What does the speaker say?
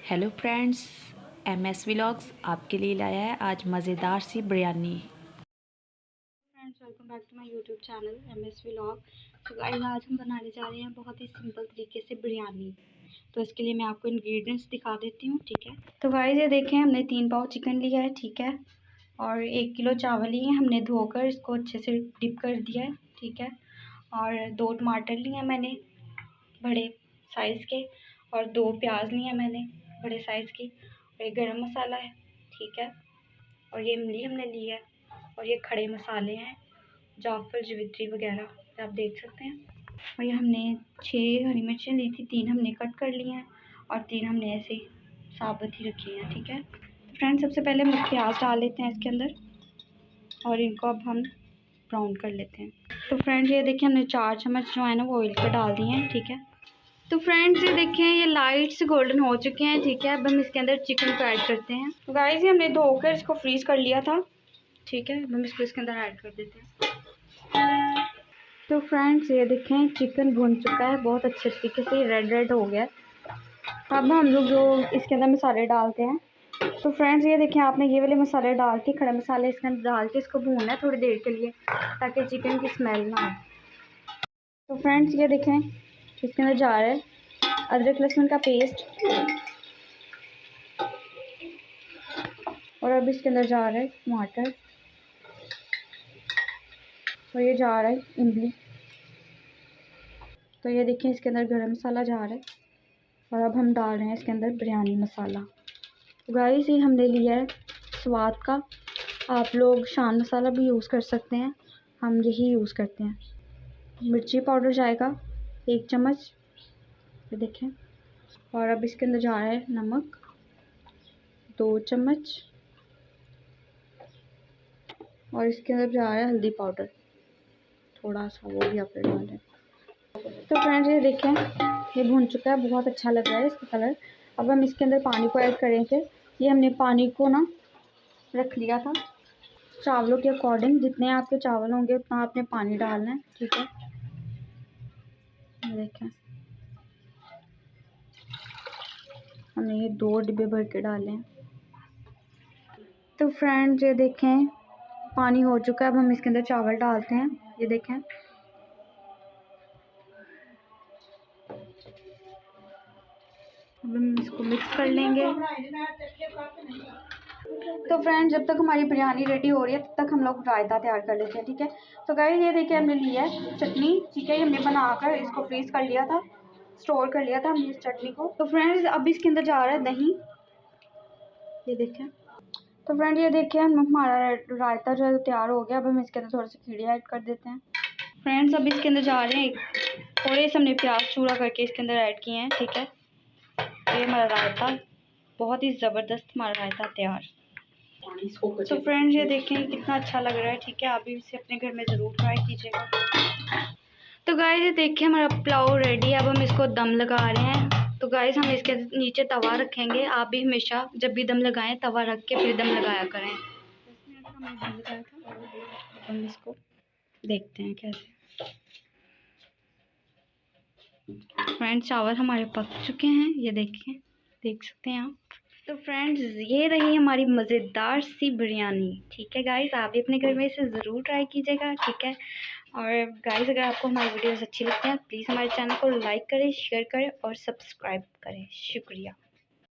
Hello friends, MS vlogs आपके लिए लाया है आज मज़ेदार सी biryani. Friends, welcome back to my YouTube channel MS vlog. तो गाइस, आज हम बनाने जा रहे हैं बहुत ही सिंपल तरीके से बिरयानी। तो इसके लिए मैं आपको इंग्रेडिएंट्स दिखा देती हूँ, ठीक है। तो गाइस, ये देखें, हमने 3 पाव चिकन लिया है, ठीक है, और 1 किलो चावल लिए हैं। हमने धोकर इसको अच्छे से डिप कर दिया है, ठीक है। और 2 टमाटर लिए हैं मैंने बड़े साइज़ के, और 2 प्याज लिए हैं मैंने बड़े साइज़ की, और एक गरम मसाला है, ठीक है। और ये इमली हमने ली है, और ये खड़े मसाले हैं, जाफ़र जावित्री वगैरह आप देख सकते हैं। और ये हमने 6 हरी मिर्चें ली थी, 3 हमने कट कर ली हैं और 3 हमने ऐसे साबुत ही रखी हैं, ठीक है। तो फ्रेंड्स, सबसे पहले हम प्याज डाल लेते हैं इसके अंदर, और इनको अब हम ब्राउन कर लेते हैं। तो फ्रेंड्स, ये देखिए, हमने 4 चम्मच जो है ना वो ऑयल के डाल दिए हैं, ठीक है। तो फ्रेंड्स, ये देखें, ये लाइट से गोल्डन हो चुके हैं, ठीक है। अब हम इसके अंदर चिकन को ऐड करते हैं। तो गाइस, ये हमने धोकर इसको फ्रीज़ कर लिया था, ठीक है। अब हम इसको इसके अंदर ऐड कर देते हैं। तो फ्रेंड्स, ये देखें, चिकन भुन चुका है बहुत अच्छे तरीके से, रेड रेड हो गया। अब हम लोग जो इसके अंदर मसाले डालते हैं। तो फ्रेंड्स, ये देखें, आपने ये वाले मसाले डाल के, खड़े मसाले इसके अंदर डाल के इसको भूनना है थोड़ी देर के लिए, ताकि चिकन की स्मेल ना आए। तो फ्रेंड्स, ये देखें, इसके अंदर जा रहा है अदरक लहसुन का पेस्ट, और अब इसके अंदर जा रहा है टमाटर, और ये जा रहा है इमली। तो ये देखें, इसके अंदर गरम मसाला जा रहा है, और अब हम डाल रहे हैं इसके अंदर बिरयानी मसाला। तो गाइस, ये हमने लिया है स्वाद का, आप लोग शान मसाला भी यूज़ कर सकते हैं, हम यही यूज़ करते हैं। मिर्ची पाउडर जाएगा 1 चम्मच, ये देखें। और अब इसके अंदर जा रहा है नमक 2 चम्मच, और इसके अंदर जा रहा है हल्दी पाउडर थोड़ा सा, वो भी आप डाल दें। तो फ्रेंड्स, ये देखें, ये भून चुका है, बहुत अच्छा लग रहा है इसका कलर। अब हम इसके अंदर पानी को ऐड करेंगे। ये हमने पानी को ना रख लिया था चावलों के अकॉर्डिंग, जितने आपके चावल होंगे उतना आपने पानी डालना है, ठीक है। ये देखें, हमने ये 2 डिब्बे भर के डाले हैं। तो फ्रेंड्स, ये देखें, पानी हो चुका है। अब हम इसके अंदर चावल डालते हैं, ये देखें। अब हम इसको मिक्स कर लेंगे। तो फ्रेंड्स, जब तक हमारी बिरयानी रेडी हो रही है तब तक हम लोग रायता तैयार कर लेते हैं, ठीक है। तो गाइस, ये देखिए, हमने लिया है चटनी, ठीक है। ये हमने बनाकर इसको फ्रीज कर लिया था, स्टोर कर लिया था हमने इस चटनी को। तो फ्रेंड्स, अब इसके अंदर जा रहा है दही, ये देखें। तो फ्रेंड, ये देखिए, हमारा रायता जो है तैयार हो गया। अब हम इसके अंदर थोड़े से खीरे ऐड कर देते हैं। फ्रेंड्स, अब इसके अंदर जा रहे हैं थोड़े से हमने प्याज चूरा करके इसके अंदर ऐड किए हैं, ठीक है। ये हमारा रायता बहुत ही ज़बरदस्त, हमारा रायता तैयार। तो फ्रेंड्स, ये देखें कितना अच्छा लग रहा है, ठीक है। आप भी इसे अपने घर में ज़रूर ट्राई कीजिएगा। तो गाइस, ये देखिए, हमारा पुलाव रेडी है। अब हम इसको दम लगा रहे हैं। तो गाइस, हम इसके नीचे तवा रखेंगे। आप भी हमेशा जब भी दम लगाएं तवा रख के फिर दम लगाया करें। 10 मिनट का हमने दम लगाया था। हम इसको देखते हैं कैसे। फ्रेंड्स, चावल हमारे पक चुके हैं, ये देखिए, देख सकते हैं आप। तो फ्रेंड्स, ये रही हमारी मज़ेदार सी बिरयानी, ठीक है। गाइस, आप भी अपने घर में इसे ज़रूर ट्राई कीजिएगा, ठीक है। और गाइस, अगर आपको हमारी वीडियोस अच्छी लगती हैं प्लीज़ हमारे चैनल को लाइक करें, शेयर करें और सब्सक्राइब करें। शुक्रिया।